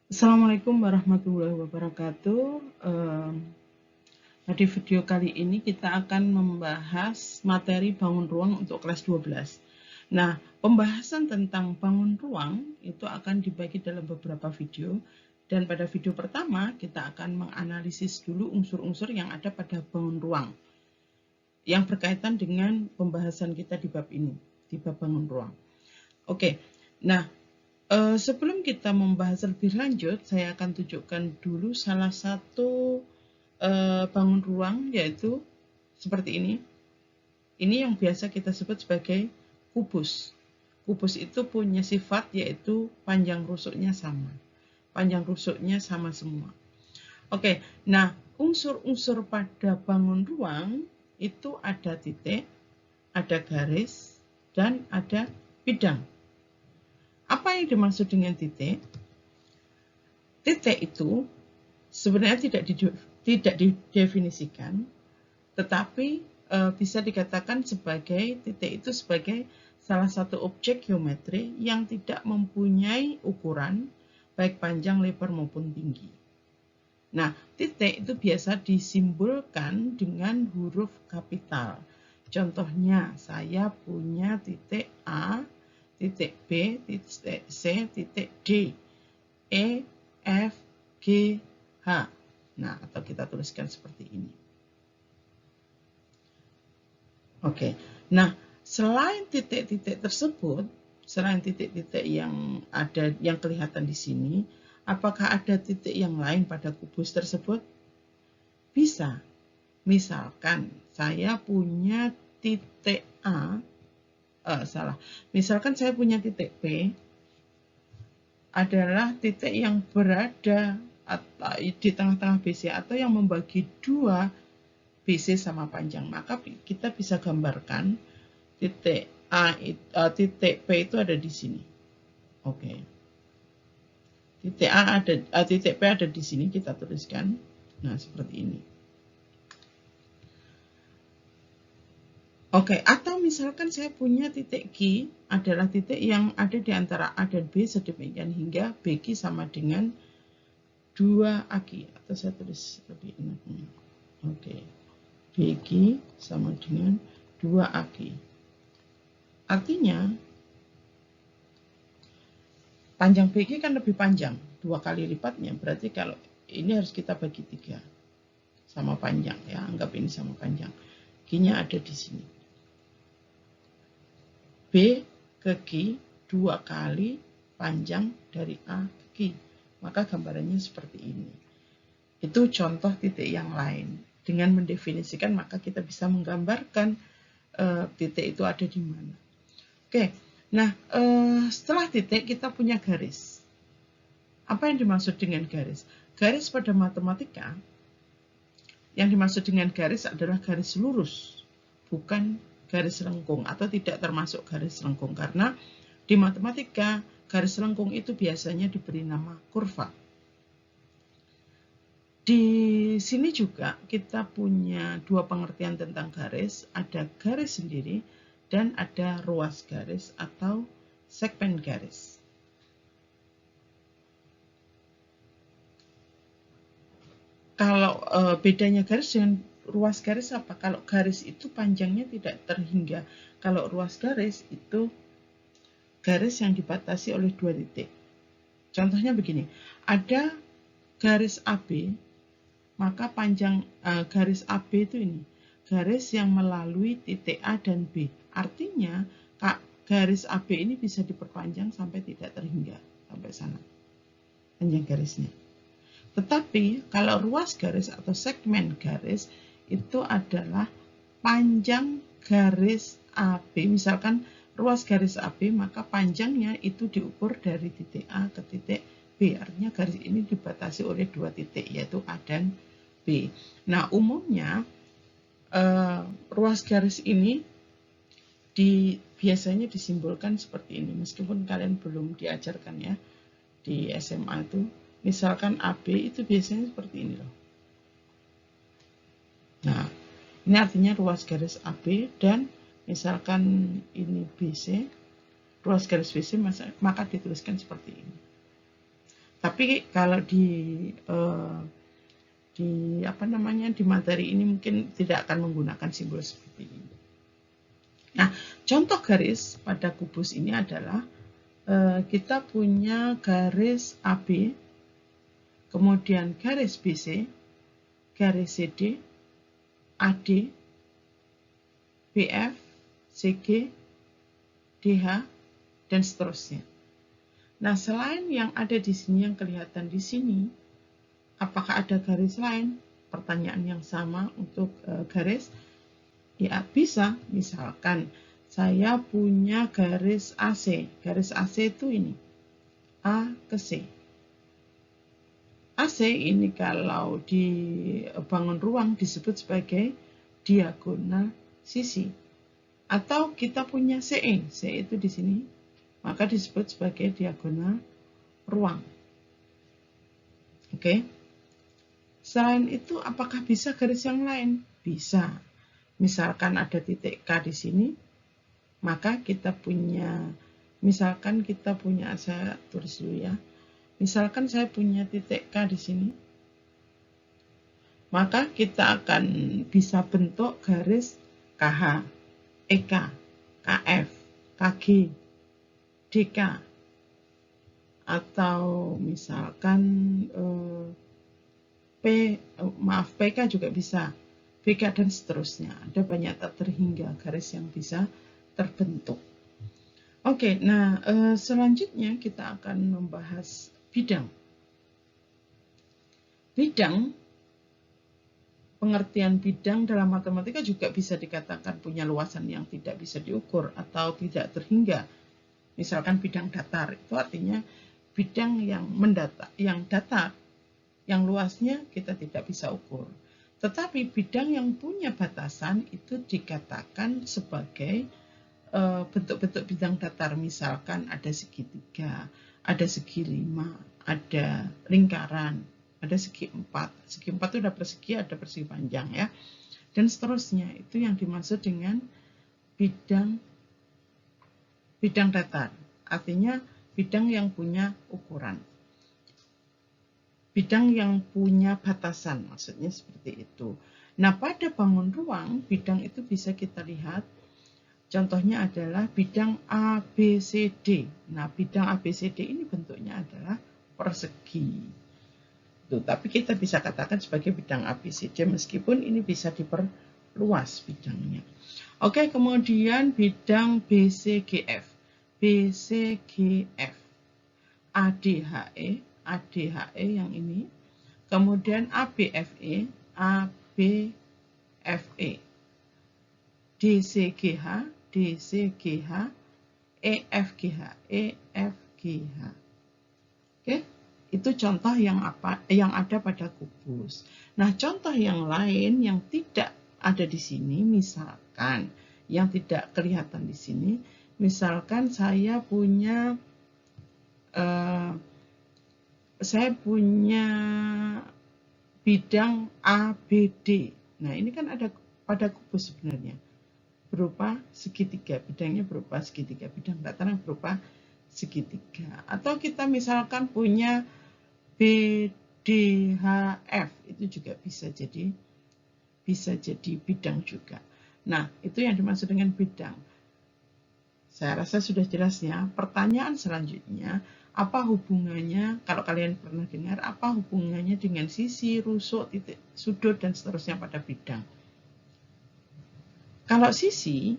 Assalamualaikum warahmatullahi wabarakatuh. Di video kali ini kita akan membahas materi bangun ruang untuk kelas 12. Nah, pembahasan tentang bangun ruang itu akan dibagi dalam beberapa video. Dan pada video pertama, kita akan menganalisis dulu unsur-unsur yang ada pada bangun ruang yang berkaitan dengan pembahasan kita di bab ini, di bab bangun ruang. Oke, nah sebelum kita membahas lebih lanjut, saya akan tunjukkan dulu salah satu bangun ruang, yaitu seperti ini. Ini yang biasa kita sebut sebagai kubus. Kubus itu punya sifat yaitu panjang rusuknya sama. Panjang rusuknya sama semua. Oke, nah unsur-unsur pada bangun ruang itu ada titik, ada garis, dan ada bidang. Apa yang dimaksud dengan titik? Titik itu sebenarnya tidak didefinisikan, tetapi bisa dikatakan sebagai titik itu sebagai salah satu objek geometri yang tidak mempunyai ukuran baik panjang, lebar maupun tinggi. Nah, titik itu biasa disimbolkan dengan huruf kapital. Contohnya, saya punya titik A, titik B, titik C, titik D, E, F, G, H. Nah, atau kita tuliskan seperti ini. Oke, nah selain titik-titik tersebut, selain titik-titik yang ada yang kelihatan di sini, apakah ada titik yang lain pada kubus tersebut? Bisa. Misalkan saya punya titik A, misalkan saya punya titik B adalah titik yang berada di tengah-tengah BC atau yang membagi dua BC sama panjang. Maka kita bisa gambarkan titik titik P itu ada di sini. Oke. Titik P ada di sini, kita tuliskan. Nah, seperti ini. Oke, atau misalkan saya punya titik Q adalah titik yang ada di antara A dan B sedemikian hingga BQ sama dengan 2 AQ, atau saya tulis lebih enaknya. Oke. BQ sama dengan 2 AQ. Artinya panjang BQ kan lebih panjang, 2 kali lipatnya. Berarti kalau ini harus kita bagi 3 sama panjang ya, anggap ini sama panjang. Q-nya ada di sini. B ke Q 2 kali panjang dari A ke Q. Maka gambarannya seperti ini. Itu contoh titik yang lain. Dengan mendefinisikan maka kita bisa menggambarkan titik itu ada di mana. Oke, nah setelah titik kita punya garis. Apa yang dimaksud dengan garis? Garis pada matematika, yang dimaksud dengan garis adalah garis lurus, bukan garis lengkung atau tidak termasuk garis lengkung, karena di matematika garis lengkung itu biasanya diberi nama kurva. Di sini juga kita punya dua pengertian tentang garis, ada garis sendiri dan ada ruas garis atau segmen garis. Kalau bedanya garis dengan ruas garis apa? Kalau garis itu panjangnya tidak terhingga. Kalau ruas garis itu garis yang dibatasi oleh 2 titik. Contohnya begini, ada garis AB, maka panjang garis AB itu ini, garis yang melalui titik A dan B. Artinya garis AB ini bisa diperpanjang sampai tidak terhingga, sampai sana panjang garisnya. Tetapi kalau ruas garis atau segmen garis itu adalah panjang garis AB. Misalkan ruas garis AB, maka panjangnya itu diukur dari titik A ke titik B. Artinya garis ini dibatasi oleh 2 titik, yaitu A dan B. Nah, umumnya ruas garis ini biasanya disimbolkan seperti ini, meskipun kalian belum diajarkan ya di SMA itu. Misalkan AB itu biasanya seperti ini loh. Nah, ini artinya ruas garis AB, dan misalkan ini BC, ruas garis BC, maka dituliskan seperti ini. Tapi kalau di materi ini mungkin tidak akan menggunakan simbol seperti ini. Nah, contoh garis pada kubus ini adalah kita punya garis AB, kemudian garis BC, garis CD, AD, BF, CG, DH, dan seterusnya. Nah, selain yang ada di sini, yang kelihatan di sini, apakah ada garis lain? Pertanyaan yang sama untuk garis. Ya, bisa. Misalkan saya punya garis AC. Garis AC itu ini, A ke C. AC ini kalau di bangun ruang disebut sebagai diagonal sisi. Atau kita punya CE. CE itu di sini, maka disebut sebagai diagonal ruang. Oke. Selain itu, apakah bisa garis yang lain? Bisa. Misalkan ada titik K di sini, maka kita punya, saya tulis dulu ya. Misalkan saya punya titik K di sini, maka kita akan bisa bentuk garis KH, EK, KF, KG, DK, atau misalkan PK juga bisa, BK dan seterusnya. Ada banyak tak terhingga garis yang bisa terbentuk. Oke, nah selanjutnya kita akan membahas bidang. Bidang, pengertian bidang dalam matematika juga bisa dikatakan punya luasan yang tidak bisa diukur atau tidak terhingga. Misalkan bidang datar, itu artinya bidang yang datar, yang luasnya kita tidak bisa ukur. Tetapi bidang yang punya batasan itu dikatakan sebagai bentuk-bentuk bidang datar. Misalkan ada segitiga, ada segi 5, ada lingkaran, ada segi 4. Segi 4 itu ada persegi, ada persegi panjang ya. Dan seterusnya, itu yang dimaksud dengan bidang datar. Artinya bidang yang punya ukuran. Bidang yang punya batasan, maksudnya seperti itu. Nah, pada bangun ruang, bidang itu bisa kita lihat. Contohnya adalah bidang ABCD. Nah, bidang ABCD ini bentuknya adalah persegi. Tuh, tapi kita bisa katakan sebagai bidang ABCD meskipun ini bisa diperluas bidangnya. Oke, kemudian bidang BCGF. BCGF. ADHE yang ini. Kemudian ABFE, DCGH, EFGH. Oke, itu contoh yang ada pada kubus. Nah, contoh yang lain yang tidak ada di sini, misalkan yang tidak kelihatan di sini, misalkan saya punya bidang ABD. Nah, ini kan ada pada kubus sebenarnya, berupa segitiga. Bidangnya berupa segitiga, bidang datar yang berupa segitiga. Atau kita misalkan punya BDHF, itu juga bisa jadi bidang juga. Nah, itu yang dimaksud dengan bidang. Saya rasa sudah jelas ya. Pertanyaan selanjutnya, apa hubungannya, kalau kalian pernah dengar, apa hubungannya dengan sisi, rusuk, titik, sudut, dan seterusnya pada bidang? Kalau sisi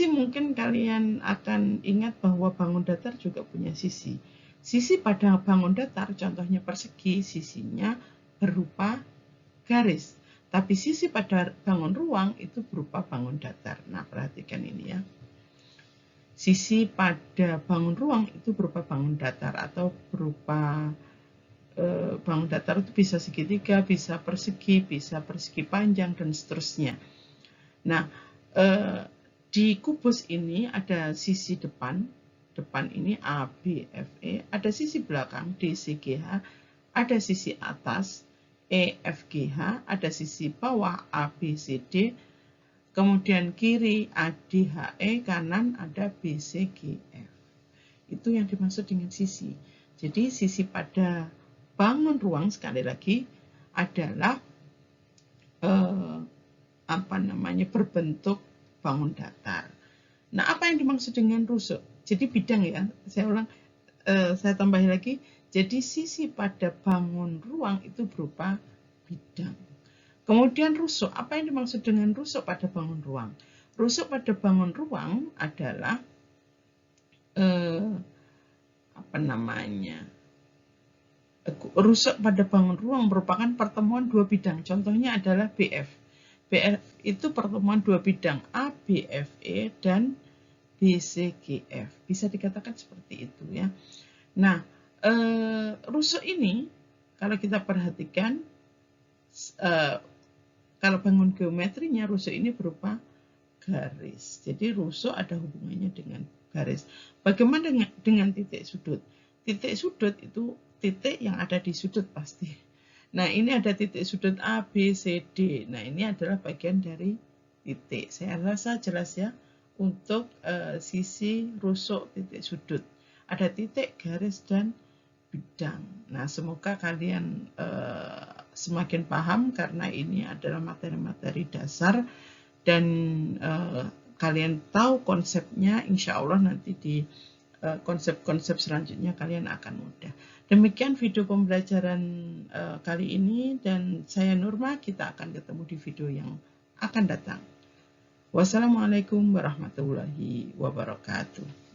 mungkin kalian akan ingat bahwa bangun datar juga punya sisi. Sisi pada bangun datar, contohnya persegi, sisinya berupa garis. Tapi sisi pada bangun ruang itu berupa bangun datar. Nah, perhatikan ini ya. Sisi pada bangun ruang itu berupa bangun datar atau berupa bangun datar itu bisa segitiga, bisa persegi panjang, dan seterusnya. Nah, di kubus ini ada sisi depan ini ABFE, ada sisi belakang DCGH, ada sisi atas EFGH, ada sisi bawah ABCD, kemudian kiri ADHE, kanan ada BCGF. Itu yang dimaksud dengan sisi. Jadi sisi pada bangun ruang sekali lagi adalah berbentuk bangun datar. Nah, apa yang dimaksud dengan rusuk? Jadi bidang ya, saya tambahin lagi. Jadi sisi pada bangun ruang itu berupa bidang. Kemudian rusuk, apa yang dimaksud dengan rusuk pada bangun ruang? Rusuk pada bangun ruang adalah rusuk pada bangun ruang merupakan pertemuan dua bidang. Contohnya adalah BF. BF itu pertemuan dua bidang ABFE dan BCGF. Bisa dikatakan seperti itu ya. Nah, rusuk ini kalau kita perhatikan, kalau bangun geometrinya rusuk ini berupa garis. Jadi rusuk ada hubungannya dengan garis. Bagaimana dengan titik sudut? Titik sudut itu titik yang ada di sudut pasti. Nah, ini ada titik sudut A, B, C, D. Nah, ini adalah bagian dari titik. Saya rasa jelas ya untuk sisi rusuk titik sudut. Ada titik, garis, dan bidang. Nah, semoga kalian semakin paham karena ini adalah materi-materi dasar dan kalian tahu konsepnya. Insya Allah nanti di konsep-konsep selanjutnya kalian akan mudah. Demikian video pembelajaran kali ini dan saya Nurma, kita akan ketemu di video yang akan datang. Wassalamualaikum warahmatullahi wabarakatuh.